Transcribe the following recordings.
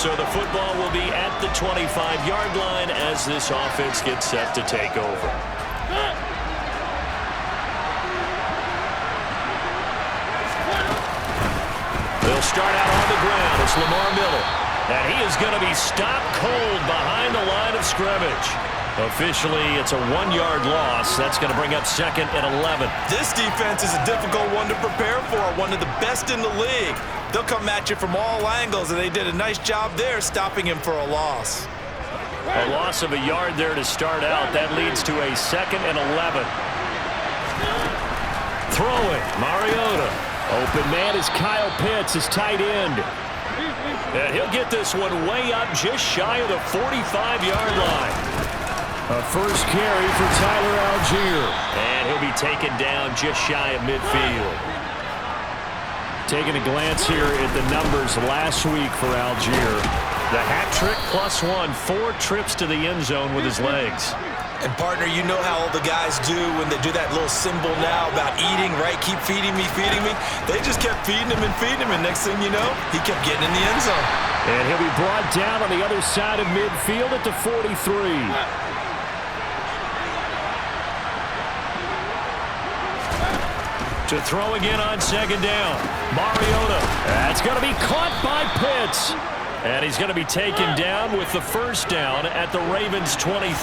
So the football will be at the 25-yard line as this offense gets set to take over. They'll start out on the ground. It's Lamar Miller. And he is going to be stopped cold behind the line of scrimmage. Officially, it's a 1-yard loss. That's going to bring up 2nd and 11. This defense is a difficult one to prepare for, one of the best in the league. They'll come at you from all angles, and they did a nice job there stopping him for a loss. A loss of a yard there to start out. That leads to a 2nd and 11. Throwing, Mariota. Open man is Kyle Pitts, his tight end. And he'll get this one way up just shy of the 45-yard line. A first carry for Tyler Algier. And he'll be taken down just shy of midfield. Taking a glance here at the numbers last week for Algier. The hat trick +1, 4 trips to the end zone with his legs. And, partner, you know how all the guys do when they do that little symbol now about eating, right? Keep feeding me, feeding me. They just kept feeding him, and next thing you know, he kept getting in the end zone. And he'll be brought down on the other side of midfield at the 43. To throw again on 2nd down. Mariota. That's going to be caught by Pitts. And he's going to be taken down with the first down at the Ravens' 23.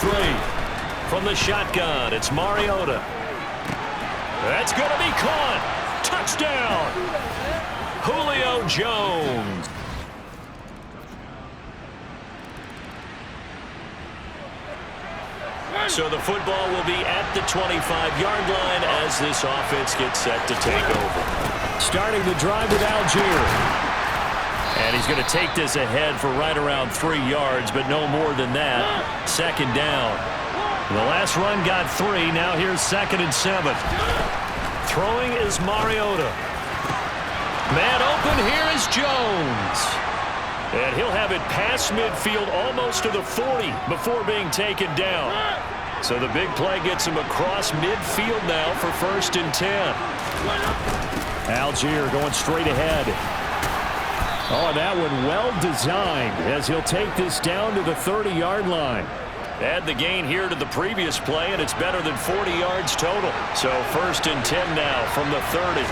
From the shotgun, it's Mariota. That's going to be caught. Touchdown. Julio Jones. So the football will be at the 25-yard line as this offense gets set to take over. Starting the drive with Algier. And he's going to take this ahead for right around 3 yards, but no more than that. 2nd down. The last run got 3. Now here's 2nd and 7. Throwing is Mariota. Man open. Here is Jones. And he'll have it past midfield almost to the 40 before being taken down. So the big play gets him across midfield now for 1st and 10. Algier going straight ahead. Oh, that one well designed as he'll take this down to the 30-yard line. Add the gain here to the previous play, and it's better than 40 yards total. So 1st and 10 now from the 30.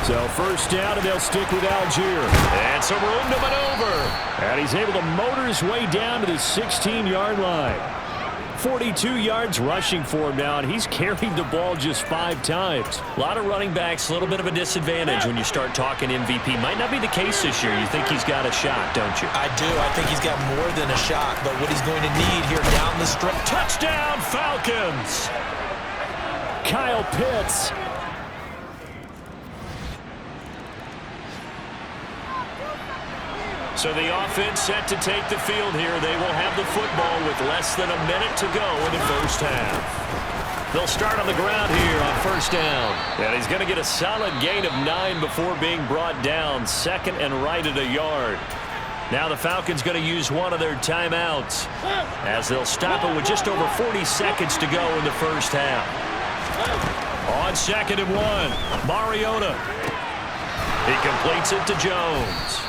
So 1st down, and they'll stick with Algier. And some room to maneuver. And he's able to motor his way down to the 16-yard line. 42 yards rushing for him now, and he's carried the ball just 5 times. A lot of running backs, a little bit of a disadvantage when you start talking MVP. Might not be the case this year. You think he's got a shot, don't you? I do. I think he's got more than a shot, but what he's going to need here down the stretch. Touchdown, Falcons! Kyle Pitts. So the offense set to take the field here. They will have the football with less than a minute to go in the first half. They'll start on the ground here on 1st down. And he's going to get a solid gain of 9 before being brought down. 2nd and right at a yard. Now the Falcons going to use one of their timeouts as they'll stop it with just over 40 seconds to go in the first half. On 2nd and 1, Mariota. He completes it to Jones.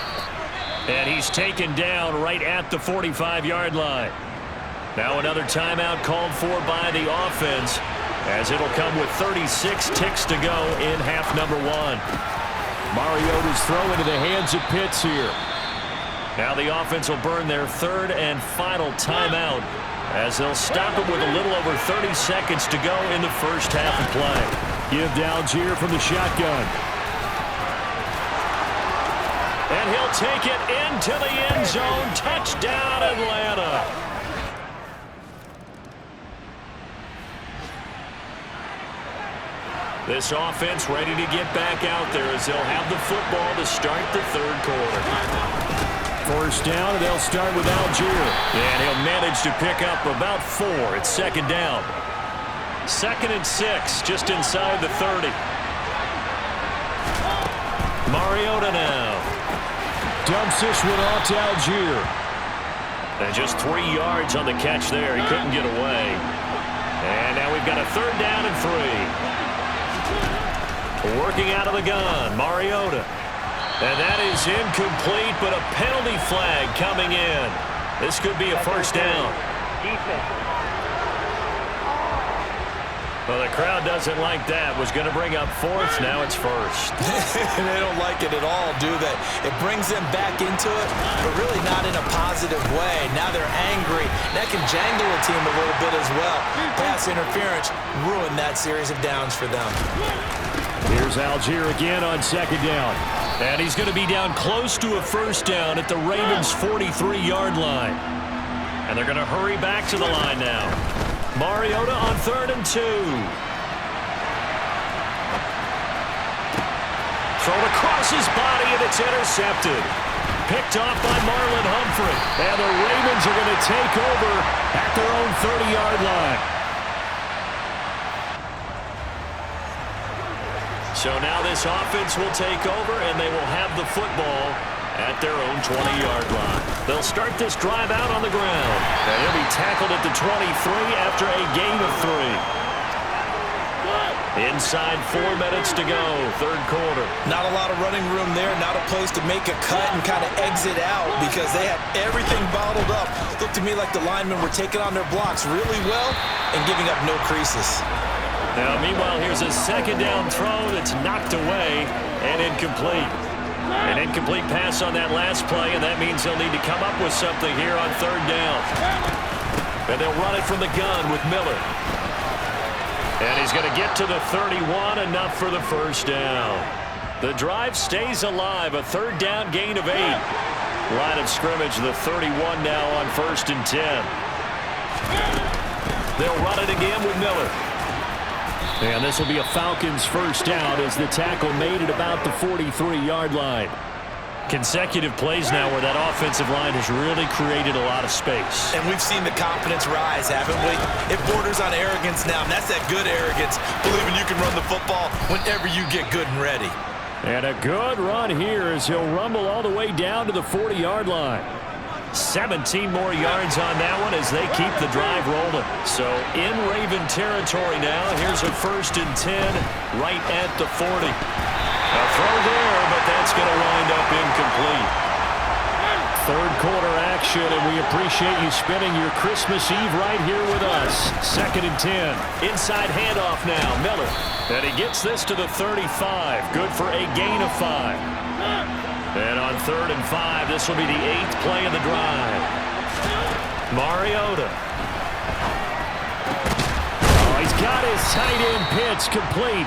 And he's taken down right at the 45-yard line. Now another timeout called for by the offense as it'll come with 36 ticks to go in half number 1. Mariota's throw into the hands of Pitts here. Now the offense will burn their 3rd and final timeout as they'll stop it with a little over 30 seconds to go in the first half of play. Give to Algier from the shotgun. And he'll take it into the end zone. Touchdown, Atlanta. This offense ready to get back out there as they'll have the football to start the 3rd quarter. 1st down, and they'll start with Algier. And he'll manage to pick up about 4. It's 2nd down. 2nd and 6, just inside the 30. Mariota now. Dumps this one off to Algier. And just 3 yards on the catch there. He couldn't get away. And now we've got a 3rd down and 3. Working out of the gun, Mariota. And that is incomplete, but a penalty flag coming in. This could be a first down. Well, the crowd doesn't like that. Was going to bring up fourth. Now it's first. They don't like it at all, do they? It brings them back into it, but really not in a positive way. Now they're angry. That can jangle a team a little bit as well. Pass interference ruined that series of downs for them. Here's Algier again on second down. And he's going to be down close to a first down at the Ravens' 43-yard line. And they're going to hurry back to the line now. Mariota on 3rd and 2. Thrown across his body, and it's intercepted. Picked off by Marlon Humphrey. And the Ravens are going to take over at their own 30-yard line. So now this offense will take over, and they will have the football at their own 20-yard line. They'll start this drive out on the ground. And he'll be tackled at the 23 after a gain of 3. Inside 4 minutes to go, third quarter. Not a lot of running room there, not a place to make a cut and kind of exit out because they have everything bottled up. Looked to me like the linemen were taking on their blocks really well and giving up no creases. Now, meanwhile, here's a second down throw that's knocked away and incomplete. An incomplete pass on that last play, and that means they'll need to come up with something here on third down. And they'll run it from the gun with Miller. And he's going to get to the 31, enough for the first down. The drive stays alive, a third down gain of 8. Line of scrimmage, the 31 now on 1st and 10. They'll run it again with Miller. And this will be a Falcons first down as the tackle made at about the 43-yard line. Consecutive plays now where that offensive line has really created a lot of space. And we've seen the confidence rise, haven't we? It borders on arrogance now, and that's that good arrogance, believing you can run the football whenever you get good and ready. And a good run here as he'll rumble all the way down to the 40-yard line. 17 more yards on that one as they keep the drive rolling. So in Raven territory now. Here's a 1st and 10 right at the 40. A throw there, but that's going to wind up incomplete. Third quarter action, and we appreciate you spending your Christmas Eve right here with us. 2nd and 10. Inside handoff now, Miller. And he gets this to the 35. Good for a gain of 5. And on 3rd and 5, this will be the 8th play of the drive. Mariota. Oh, he's got his tight end pitch complete.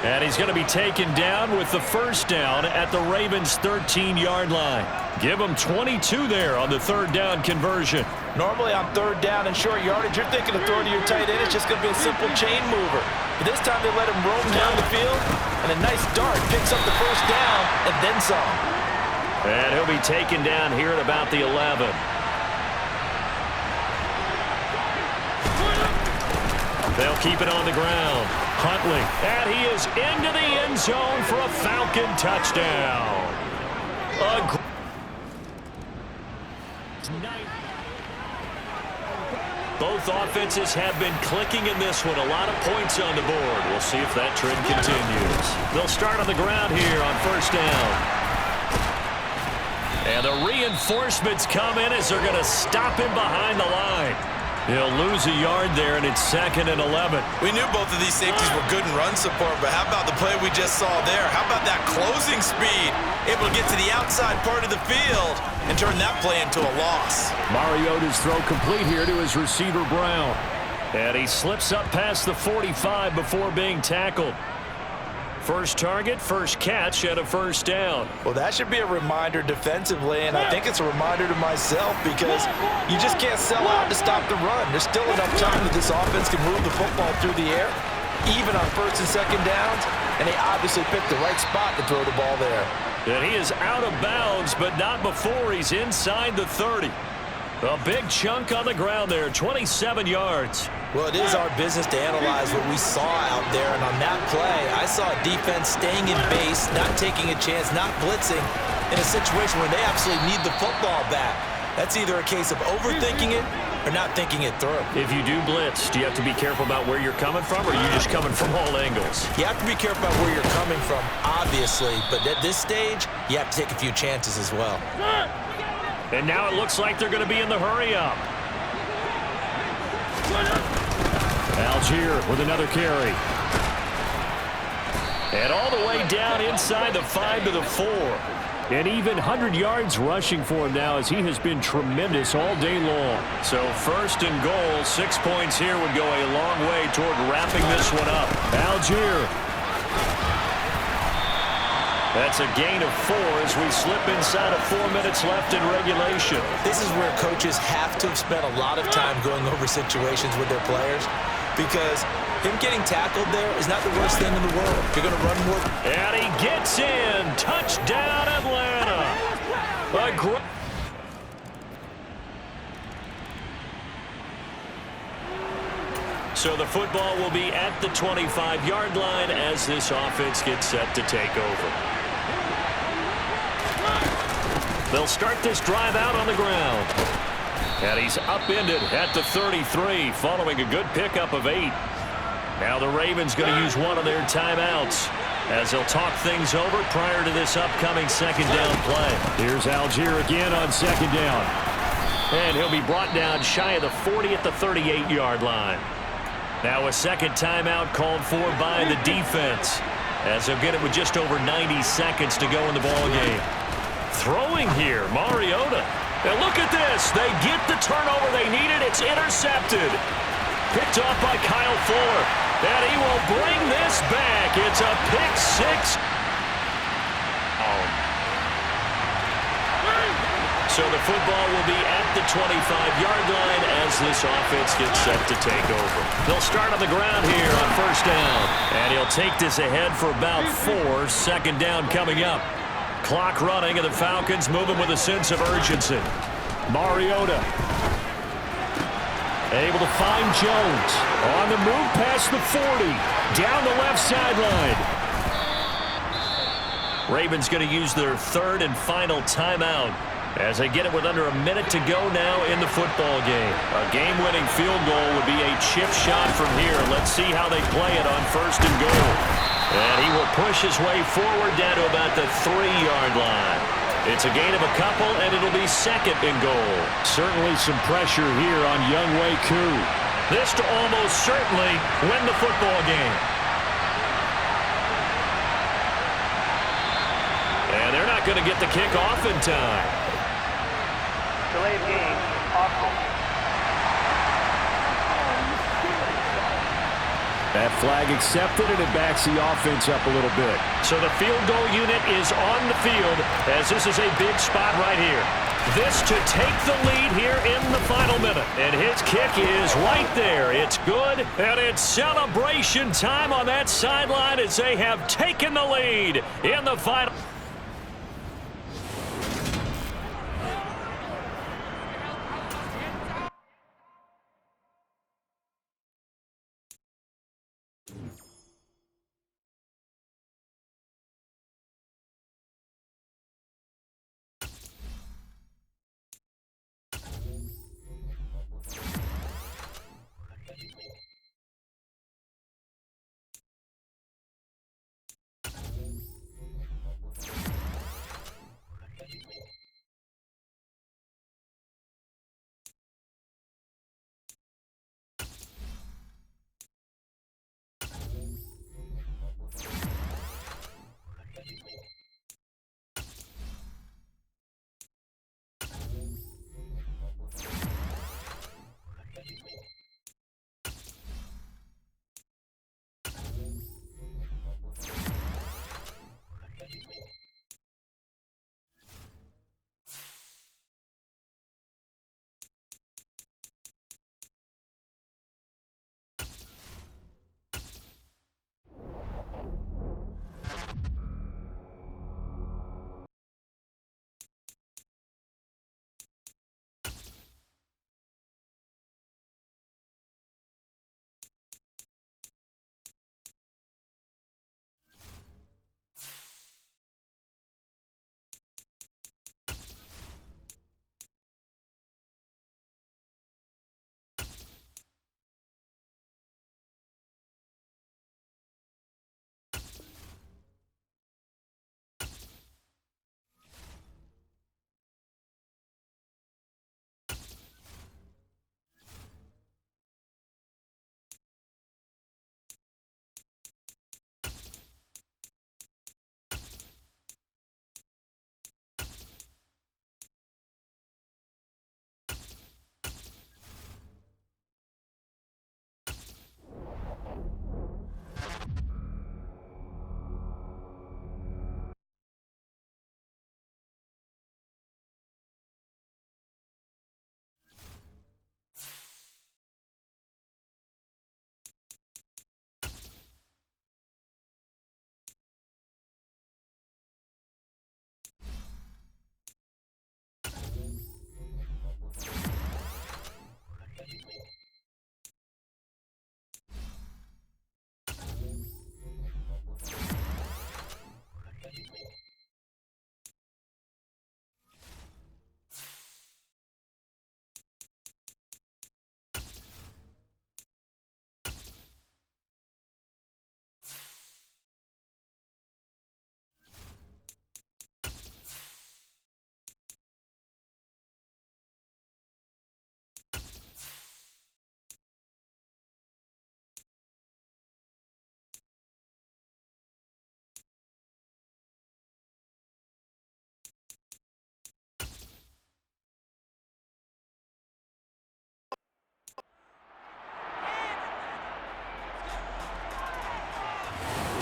And he's going to be taken down with the first down at the Ravens' 13-yard line. Give him 22 there on the third down conversion. Normally on third down and short yardage, you're thinking of throwing to your tight end. It's just going to be a simple chain mover. But this time they let him roam down the field, and a nice dart picks up the first down and then some. And he'll be taken down here at about the 11. They'll keep it on the ground. Huntley, and he is into the end zone for a Falcon touchdown. Both offenses have been clicking in this one. A lot of points on the board. We'll see if that trend continues. They'll start on the ground here on first down. And the reinforcements come in as they're going to stop him behind the line. He'll lose a yard there, and it's 2nd and 11. We knew both of these safeties were good in run support, but how about the play we just saw there? How about that closing speed? Able to get to the outside part of the field and turn that play into a loss. Mariota's throw complete here to his receiver, Brown. And he slips up past the 45 before being tackled. First target, first catch, and a first down. Well, that should be a reminder defensively, and I think it's a reminder to myself because you just can't sell out to stop the run. There's still enough time that this offense can move the football through the air, even on first and second downs, and they obviously picked the right spot to throw the ball there. And he is out of bounds, but not before he's inside the 30. A big chunk on the ground there, 27 yards. Well, it is our business to analyze what we saw out there, and on that play, I saw a defense staying in base, not taking a chance, not blitzing, in a situation where they absolutely need the football back. That's either a case of overthinking it or not thinking it through. If you do blitz, do you have to be careful about where you're coming from, or are you just coming from all angles? You have to be careful about where you're coming from, obviously, but at this stage, you have to take a few chances as well. And now it looks like they're going to be in the hurry-up. Algier with another carry. And all the way down inside the 5 to the 4. And even 100 yards rushing for him now, as he has been tremendous all day long. So first and goal, 6 points here would go a long way toward wrapping this one up. Algier. That's a gain of 4 as we slip inside of 4 minutes left in regulation. This is where coaches have to have spent a lot of time going over situations with their players, because him getting tackled there is not the worst thing in the world. You're going to run more. And he gets in. Touchdown, Atlanta. So the football will be at the 25-yard line as this offense gets set to take over. They'll start this drive out on the ground. And he's upended at the 33 following a good pickup of 8. Now the Ravens going to use one of their timeouts as they'll talk things over prior to this upcoming second down play. Here's Algier again on second down. And he'll be brought down shy of the 40 at the 38-yard line. Now a second timeout called for by the defense as they'll get it with just over 90 seconds to go in the ball game. Throwing here, Mariota. And look at this. They get the turnover they needed. It's intercepted. Picked off by Kyle Fuller. And he will bring this back. It's a pick 6. So the football will be at the 25-yard line as this offense gets set to take over. They'll start on the ground here on first down. And he'll take this ahead for about 4. Second down coming up. Clock running, and the Falcons moving with a sense of urgency. Mariota able to find Jones. On the move past the 40. Down the left sideline. Ravens going to use their third and final timeout as they get it with under a minute to go now in the football game. A game-winning field goal would be a chip shot from here. Let's see how they play it on first and goal. And he will push his way forward down to about the 3-yard line. It's a gain of a couple, and it'll be second and goal. Certainly some pressure here on Younghoe Koo. This to almost certainly win the football game. And they're not going to get the kick off in time. Delayed game, offense. That flag accepted, and it backs the offense up a little bit. So the field goal unit is on the field as this is a big spot right here. This to take the lead here in the final minute. And his kick is right there. It's good, and it's celebration time on that sideline as they have taken the lead in the final.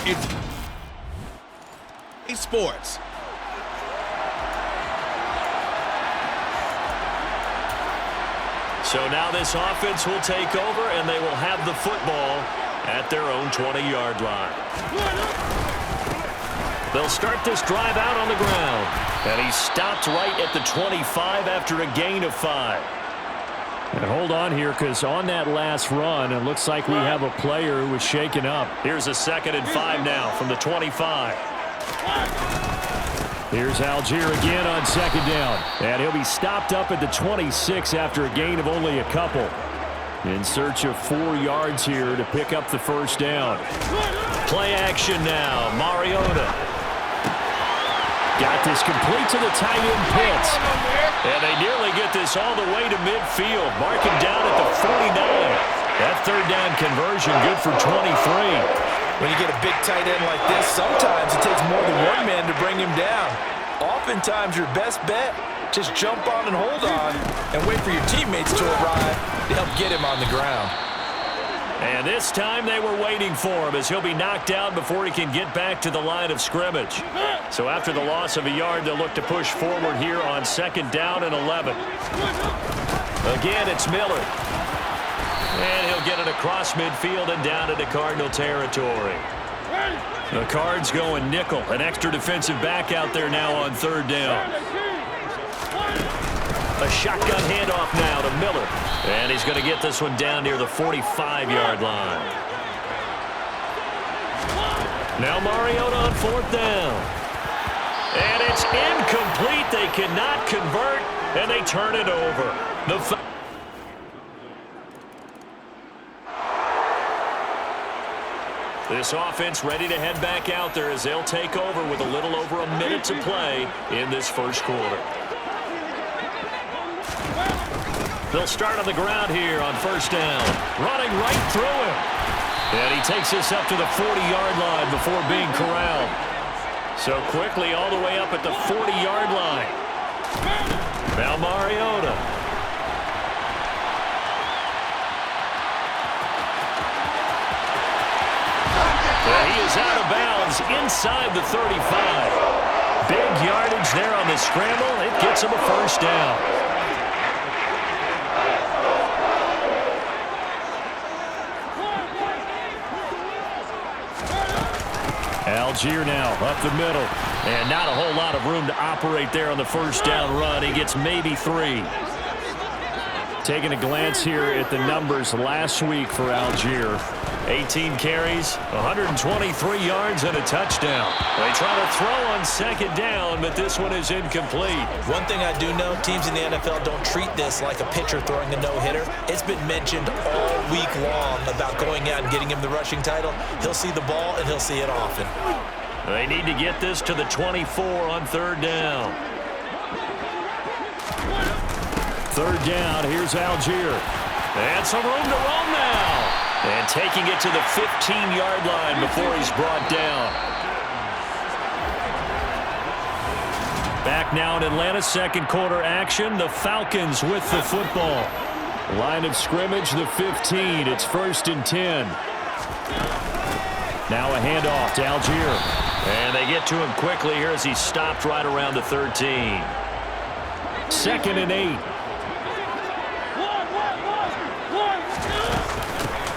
It's sports. So now this offense will take over, and they will have the football at their own 20-yard line. They'll start this drive out on the ground. And he stopped right at the 25 after a gain of 5. And hold on here, because on that last run, it looks like we have a player who was shaken up. Here's a 2nd and 5 now from the 25. Here's Algier again on 2nd down. And he'll be stopped up at the 26 after a gain of only a couple. In search of 4 yards here to pick up the 1st down. Play action now. Mariota. Got this complete to the tight end Pitts. And they nearly get this all the way to midfield. Mark him down at the 49. That 3rd down conversion good for 23. When you get a big tight end like this, sometimes it takes more than one man to bring him down. Oftentimes, your best bet, just jump on and hold on and wait for your teammates to arrive to help get him on the ground. And this time they were waiting for him as he'll be knocked down before he can get back to the line of scrimmage. So after the loss of a yard, they'll look to push forward here on 2nd down and 11. Again, it's Miller. And he'll get it across midfield and down into Cardinal territory. The Cards going nickel. An extra defensive back out there now on 3rd down. A shotgun handoff now to Miller. And he's going to get this one down near the 45-yard line. Now Mariota on 4th down. And it's incomplete. They cannot convert, and they turn it over. This offense ready to head back out there as they'll take over with a little over a minute to play in this 1st quarter. They'll start on the ground here on 1st down. Running right through him. And he takes this up to the 40-yard line before being corralled. So quickly all the way up at the 40-yard line. Now Mariota. And he is out of bounds inside the 35. Big yardage there on the scramble. It gets him a 1st down. Algier now up the middle. And not a whole lot of room to operate there on the 1st down run. He gets maybe 3. Taking a glance here at the numbers last week for Algier. 18 carries, 123 yards, and a touchdown. They try to throw on 2nd down, but this one is incomplete. One thing I do know, teams in the NFL don't treat this like a pitcher throwing a no-hitter. It's been mentioned all week long about going out and getting him the rushing title. He'll see the ball, and he'll see it often. They need to get this to the 24 on 3rd down. 3rd down, here's Algier. And some room to roam now. And taking it to the 15-yard line before he's brought down. Back now in Atlanta's 2nd quarter action. The Falcons with the football. Line of scrimmage, the 15. It's 1st and 10. Now a handoff to Algier. And they get to him quickly here as he's stopped right around the 13. 2nd and 8.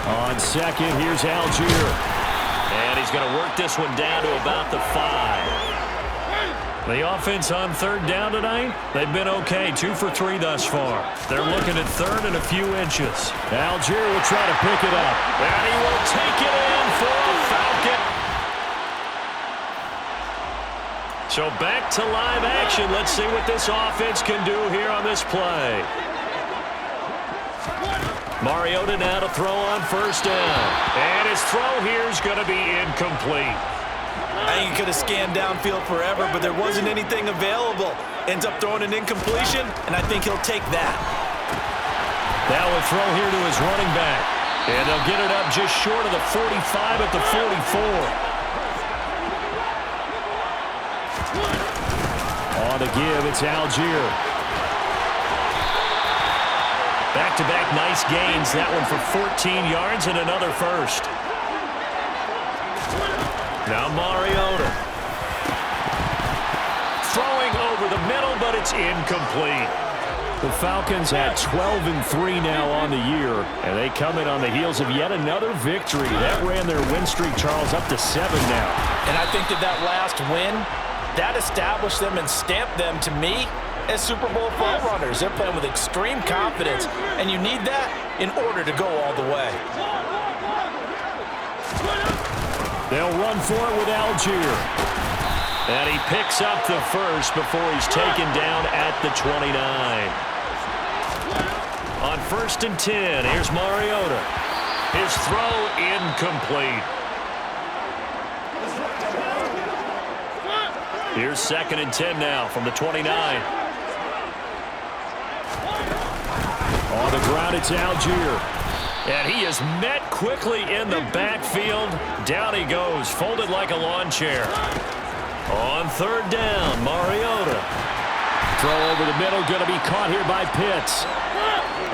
On 2nd, here's Algier. And he's going to work this one down to about the 5. The offense on 3rd down tonight, they've been okay. 2 for 3 thus far. They're looking at 3rd and a few inches. Algier will try to pick it up. And he will take it in for a Falcon. So back to live action. Let's see what this offense can do here on this play. Mariota now to throw on 1st down. And his throw here is going to be incomplete. I think he could have scanned downfield forever, but there wasn't anything available. Ends up throwing an incompletion, and I think he'll take that. Now a throw here to his running back. And they'll get it up just short of the 45 at the 44. On the give, it's Algier. Back-to-back nice gains. That one for 14 yards and another 1st. Now Mariota. Throwing over the middle, but it's incomplete. The Falcons at 12-3 now on the year, and they come in on the heels of yet another victory. That ran their win streak, Charles, up to 7 now. And I think that last win, that established them and stamped them, to me, as Super Bowl frontrunners. They're playing with extreme confidence, and you need that in order to go all the way. They'll run for it with Algier. And he picks up the first before he's taken down at the 29. On 1st and 10, here's Mariota. His throw incomplete. Here's 2nd and 10 now from the 29. On the ground, it's Algier. And he is met quickly in the backfield. Down he goes, folded like a lawn chair. On 3rd down, Mariota. Throw over the middle, going to be caught here by Pitts.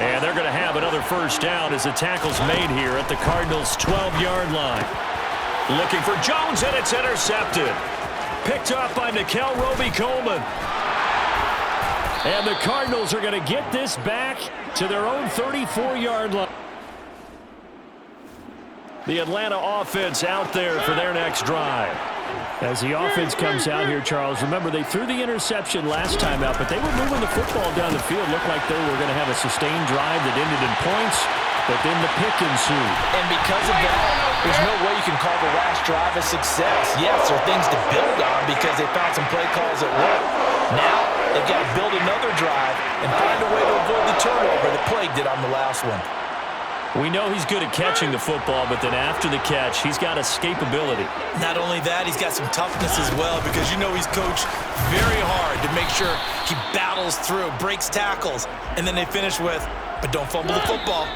And they're going to have another first down as the tackle's made here at the Cardinals' 12-yard line. Looking for Jones, and it's intercepted. Picked up by Nickel Roby-Coleman. And the Cardinals are going to get this back to their own 34-yard line. The Atlanta offense out there for their next drive. As the offense comes out here, Charles, remember they threw the interception last time out, but they were moving the football down the field. Looked like they were going to have a sustained drive that ended in points, but then the pick ensued. And because of that, there's no way you can call the last drive a success. Yes, there are things to build on because they found some play calls that work. Now, they've got to build another drive and find a way to avoid the turnover that plagued it on the last one. We know he's good at catching the football, but then after the catch, he's got escapability. Not only that, he's got some toughness as well because you know he's coached very hard to make sure he battles through, breaks tackles, and then they finish with, but don't fumble the football.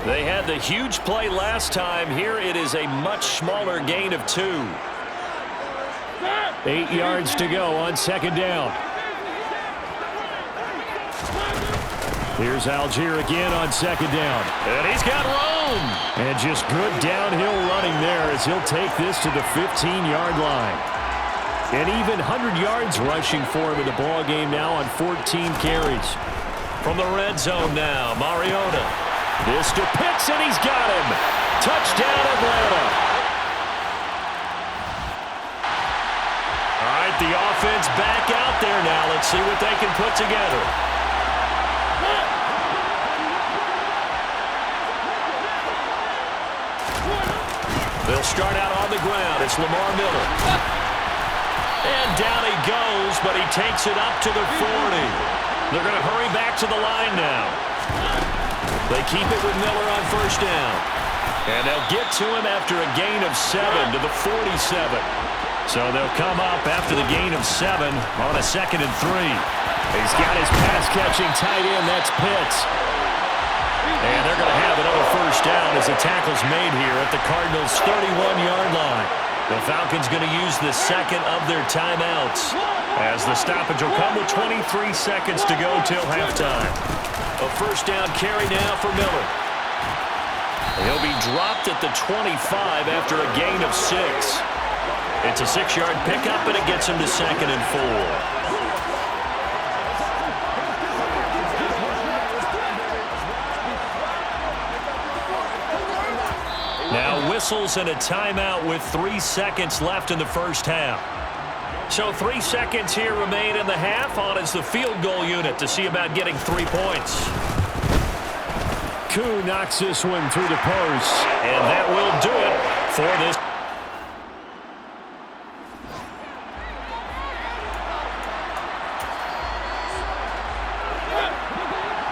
They had the huge play last time. Here it is a much smaller gain of 2. 8 yards to go on 2nd down. Here's Algier again on 2nd down. And he's got room. And just good downhill running there as he'll take this to the 15-yard line. And even 100 yards rushing for him in the ball game now on 14 carries. From the red zone now, Mariota. This to Pitts, and he's got him. Touchdown, Atlanta. All right, the offense back out there now. Let's see what they can put together. They'll start out on the ground. It's Lamar Miller. And down he goes, but he takes it up to the 40. They're going to hurry back to the line now. They keep it with Miller on 1st down. And they'll get to him after a gain of 7 to the 47. So they'll come up after the gain of 7 on a 2nd and 3. He's got his pass-catching tight end. That's Pitts. And they're going to have another first down as the tackle's made here at the Cardinals' 31-yard line. The Falcons going to use the 2nd of their timeouts as the stoppage will come with 23 seconds to go till halftime. A first down carry now for Miller. He'll be dropped at the 25 after a gain of 6. It's a 6-yard pickup, and it gets him to 2nd and 4. Now whistles and a timeout with 3 seconds left in the first half. So 3 seconds here remain in the half. On is the field goal unit to see about getting 3 points. Koo knocks this one through the post. And that will do it for this.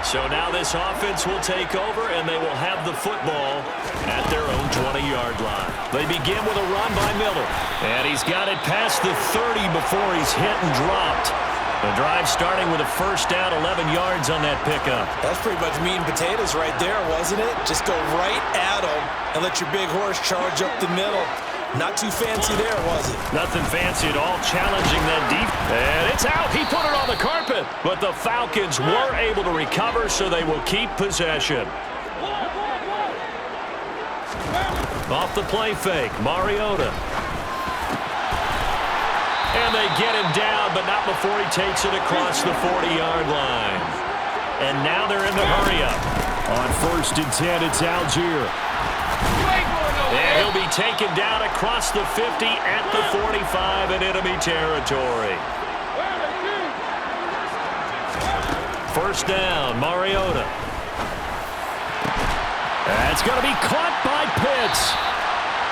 So now this offense will take over, and they will have the football at their own 20-yard line. They begin with a run by Miller. And he's got it past the 30 before he's hit and dropped. The drive starting with a first down, 11 yards on that pickup. That's pretty much meat and potatoes right there, wasn't it? Just go right at him and let your big horse charge up the middle. Not too fancy there, was it? Nothing fancy at all, challenging that deep. And it's out. He put it on the carpet. But the Falcons were able to recover, so they will keep possession. Off the play fake, Mariota. And they get him down, but not before he takes it across the 40-yard line. And now they're in the hurry-up. On 1st and 10, it's Algier. And he'll be taken down across the 50 at the 45 in enemy territory. 1st down, Mariota. That's going to be caught by Pitts.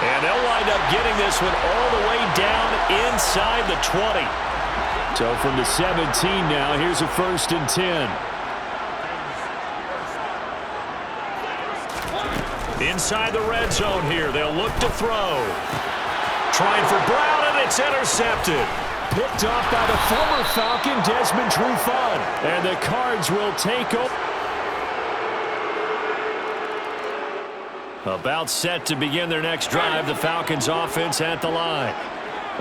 And they'll wind up getting this one all the way down inside the 20. So from the 17 now, here's a 1st and 10. Inside the red zone here, they'll look to throw. Trying for Brown, and it's intercepted. Picked off by the former Falcon, Desmond Trufant. And the Cards will take over. About set to begin their next drive, the Falcons offense at the line.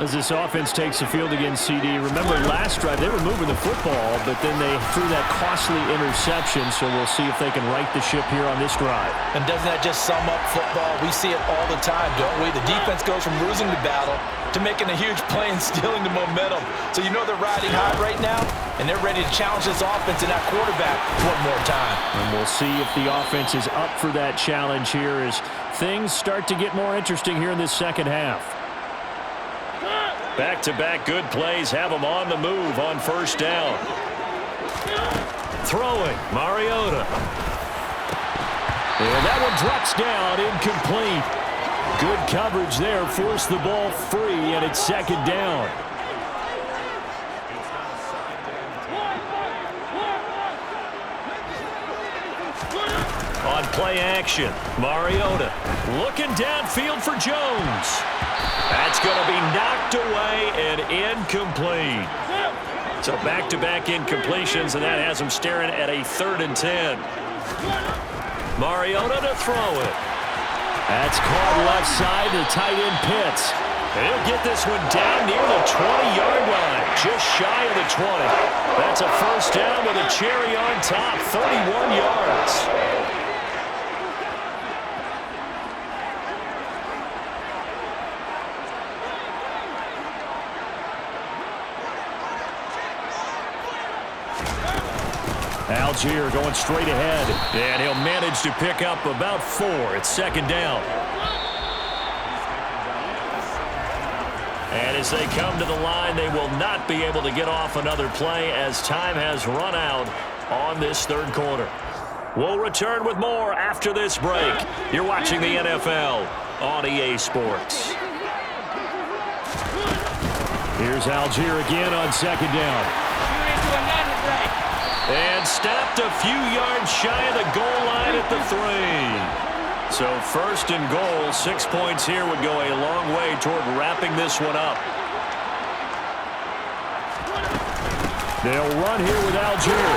As this offense takes the field against CD, remember last drive they were moving the football, but then they threw that costly interception, so we'll see if they can right the ship here on this drive. And doesn't that just sum up football? We see it all the time, don't we? The defense goes from losing the battle to making a huge play and stealing the momentum. So you know they're riding high right now, and they're ready to challenge this offense and that quarterback one more time. And we'll see if the offense is up for that challenge here as things start to get more interesting here in this second half. Back-to-back good plays have them on the move on 1st down. Throwing, Mariota. And that one drops down, incomplete. Good coverage there, forced the ball free, and it's 2nd down. On play action, Mariota looking downfield for Jones. That's going to be knocked away and incomplete. So back-to-back incompletions, and that has him staring at a 3rd and 10. Mariota to throw it. That's caught left side to tight end Pitts. And he'll get this one down near the 20-yard line, just shy of the 20. That's a 1st down with a cherry on top, 31 yards. Algier going straight ahead. And he'll manage to pick up about 4. It's 2nd down. And as they come to the line, they will not be able to get off another play as time has run out on this 3rd quarter. We'll return with more after this break. You're watching the NFL on EA Sports. Here's Algier again on 2nd down. And stopped a few yards shy of the goal line at the 3. So 1st and goal, 6 points here would go a long way toward wrapping this one up. They'll run here with Algier.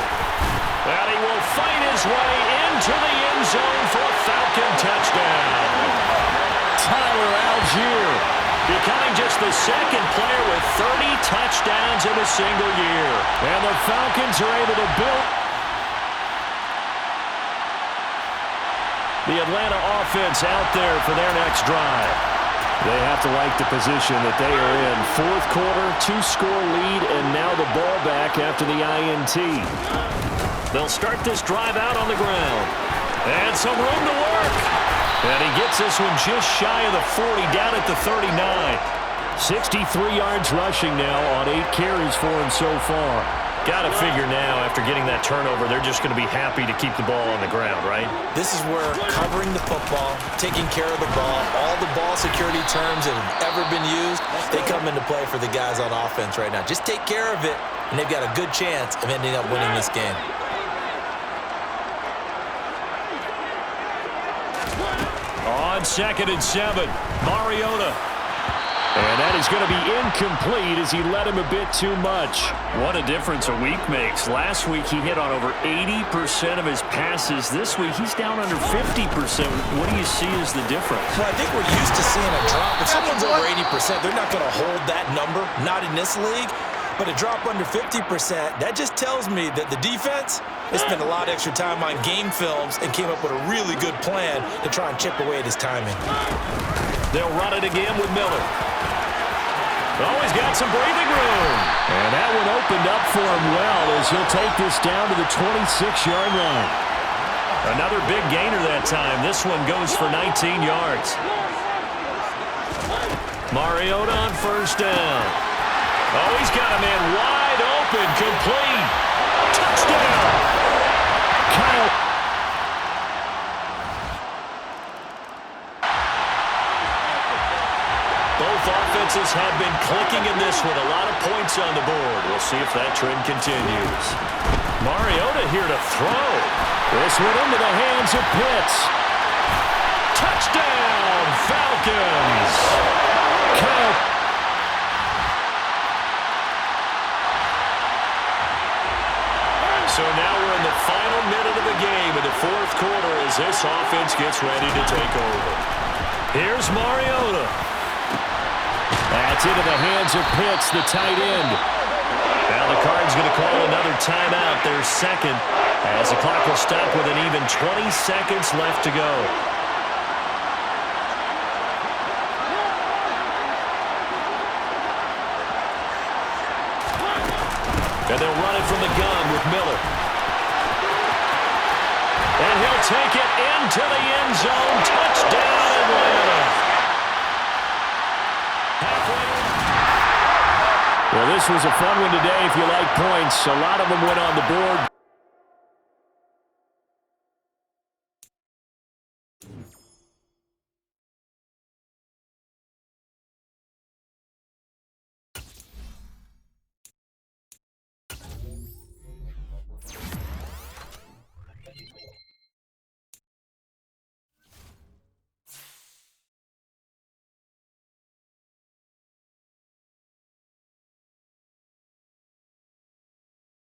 And he will fight his way into the end zone for a Falcon touchdown. Tyler Algier, becoming just the 2nd player with 30 touchdowns in a single year. And the Falcons are able to build. The Atlanta offense out there for their next drive. They have to like the position that they are in. 4th quarter, 2-score lead, and now the ball back after the INT. They'll start this drive out on the ground. And some room to work. And he gets this one just shy of the 40, down at the 39. 63 yards rushing now on 8 carries for him so far. Got to figure now, after getting that turnover, they're just going to be happy to keep the ball on the ground, right? This is where covering the football, taking care of the ball, all the ball security terms that have ever been used, they come into play for the guys on offense right now. Just take care of it, and they've got a good chance of ending up winning this game. On 2nd and 7, Mariota. And that is going to be incomplete as he led him a bit too much. What a difference a week makes. Last week he hit on over 80% of his passes. This week he's down under 50%. What do you see as the difference? Well, I think we're used to seeing a drop. If someone's over 80%, they're not going to hold that number, not in this league. But a drop under 50%, that just tells me that the defense has spent a lot of extra time on game films and came up with a really good plan to try and chip away at his timing. They'll run it again with Miller. Oh, he's got some breathing room. And that one opened up for him well as he'll take this down to the 26-yard line. Another big gainer that time. This one goes for 19 yards. Mariota on first down. Oh, he's got a man wide open, complete. Touchdown. Kyle. Both offenses have been clicking in this one. A lot of points on the board. We'll see if that trend continues. Mariota here to throw. This one into the hands of Pitts. Touchdown, Falcons. Count. So now we're in the final minute of the game in the fourth quarter as this offense gets ready to take over. Here's Mariota. That's into the hands of Pitts, the tight end. Now the Cards going to call another timeout, their second, as the clock will stop with an even 20 seconds left to go. And they'll run it from the gun with Miller. And he'll take it into the end zone. Touchdown, Atlanta. Well, this was a fun one today if you like points. A lot of them went on the board.